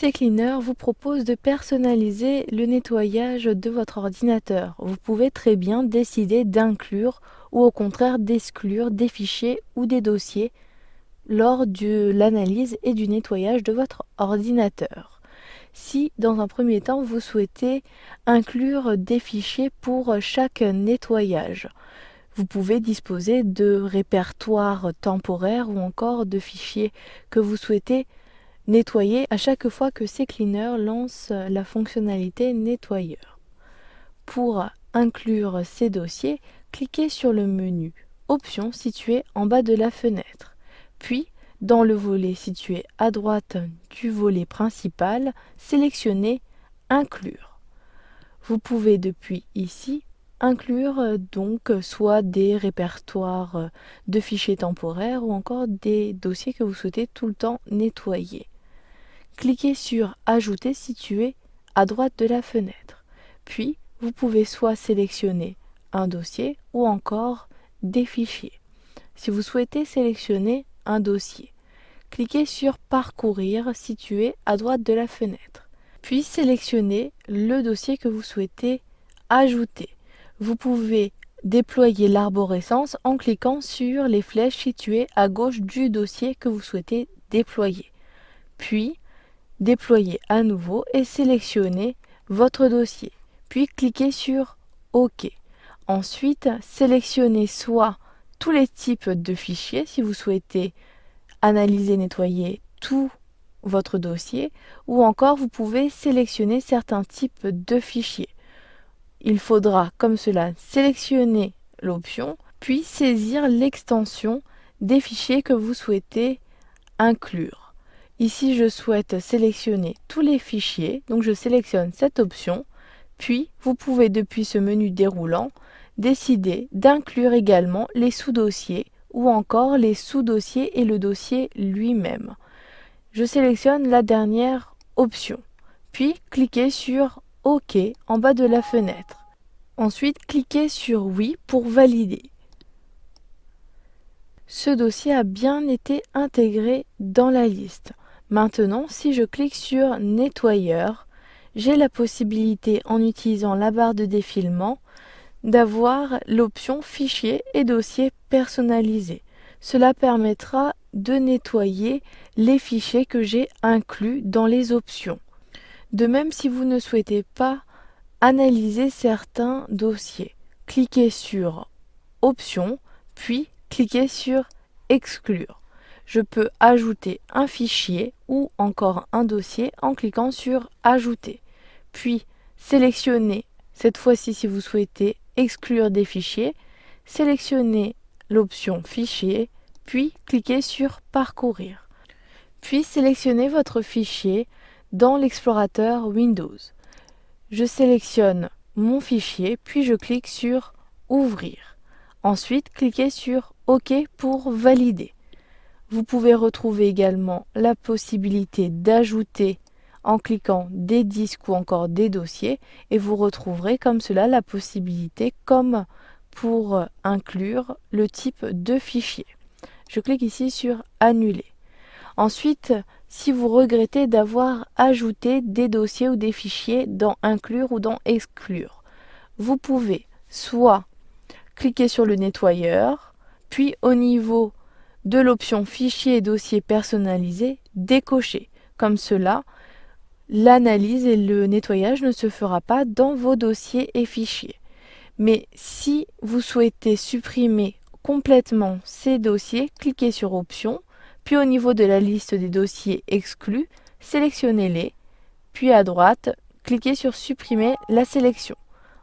CCleaner vous propose de personnaliser le nettoyage de votre ordinateur. Vous pouvez très bien décider d'inclure ou au contraire d'exclure des fichiers ou des dossiers lors de l'analyse et du nettoyage de votre ordinateur. Si dans un premier temps vous souhaitez inclure des fichiers pour chaque nettoyage, vous pouvez disposer de répertoires temporaires ou encore de fichiers que vous souhaitez nettoyer à chaque fois que CCleaner lance la fonctionnalité nettoyeur. Pour inclure ces dossiers, cliquez sur le menu Options situé en bas de la fenêtre. Puis, dans le volet situé à droite du volet principal, sélectionnez Inclure. Vous pouvez depuis ici inclure donc soit des répertoires de fichiers temporaires ou encore des dossiers que vous souhaitez tout le temps nettoyer. Cliquez sur Ajouter situé à droite de la fenêtre. Puis, vous pouvez soit sélectionner un dossier ou encore des fichiers. Si vous souhaitez sélectionner un dossier, cliquez sur Parcourir situé à droite de la fenêtre. Puis sélectionnez le dossier que vous souhaitez ajouter. Vous pouvez déployer l'arborescence en cliquant sur les flèches situées à gauche du dossier que vous souhaitez déployer. Puis, déployez à nouveau et sélectionnez votre dossier. Puis cliquez sur OK. Ensuite, sélectionnez soit tous les types de fichiers si vous souhaitez analyser, nettoyer tout votre dossier, ou encore vous pouvez sélectionner certains types de fichiers. Il faudra, comme cela, sélectionner l'option, puis saisir l'extension des fichiers que vous souhaitez inclure. Ici, je souhaite sélectionner tous les fichiers, donc je sélectionne cette option, puis vous pouvez depuis ce menu déroulant décider d'inclure également les sous-dossiers ou encore les sous-dossiers et le dossier lui-même. Je sélectionne la dernière option, puis cliquez sur OK en bas de la fenêtre. Ensuite, cliquez sur Oui pour valider. Ce dossier a bien été intégré dans la liste. Maintenant, si je clique sur Nettoyeur, j'ai la possibilité, en utilisant la barre de défilement, d'avoir l'option Fichier et dossier personnalisés. Cela permettra de nettoyer les fichiers que j'ai inclus dans les options. De même, si vous ne souhaitez pas analyser certains dossiers, cliquez sur Options, puis cliquez sur Exclure. Je peux ajouter un fichier ou encore un dossier en cliquant sur Ajouter. Puis sélectionnez, cette fois-ci si vous souhaitez exclure des fichiers, sélectionnez l'option Fichier, puis cliquez sur Parcourir. Puis sélectionnez votre fichier dans l'explorateur Windows. Je sélectionne mon fichier, puis je clique sur Ouvrir. Ensuite, cliquez sur OK pour valider. Vous pouvez retrouver également la possibilité d'ajouter en cliquant des disques ou encore des dossiers et vous retrouverez comme cela la possibilité comme pour inclure le type de fichier. Je clique ici sur Annuler. Ensuite, si vous regrettez d'avoir ajouté des dossiers ou des fichiers dans Inclure ou dans Exclure, vous pouvez soit cliquer sur le nettoyeur, puis au niveau de l'option Fichier et dossiers personnalisés, décocher. Comme cela, l'analyse et le nettoyage ne se fera pas dans vos dossiers et fichiers. Mais si vous souhaitez supprimer complètement ces dossiers, cliquez sur Options, puis au niveau de la liste des dossiers exclus, sélectionnez-les, puis à droite, cliquez sur Supprimer la sélection.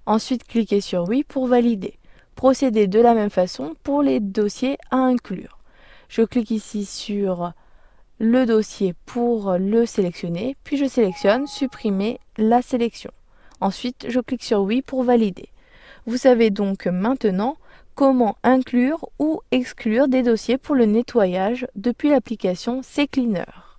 Ensuite, cliquez sur Oui pour valider. Procédez de la même façon pour les dossiers à inclure. Je clique ici sur le dossier pour le sélectionner, puis je sélectionne Supprimer la sélection. Ensuite, je clique sur Oui pour valider. Vous savez donc maintenant comment inclure ou exclure des dossiers pour le nettoyage depuis l'application CCleaner.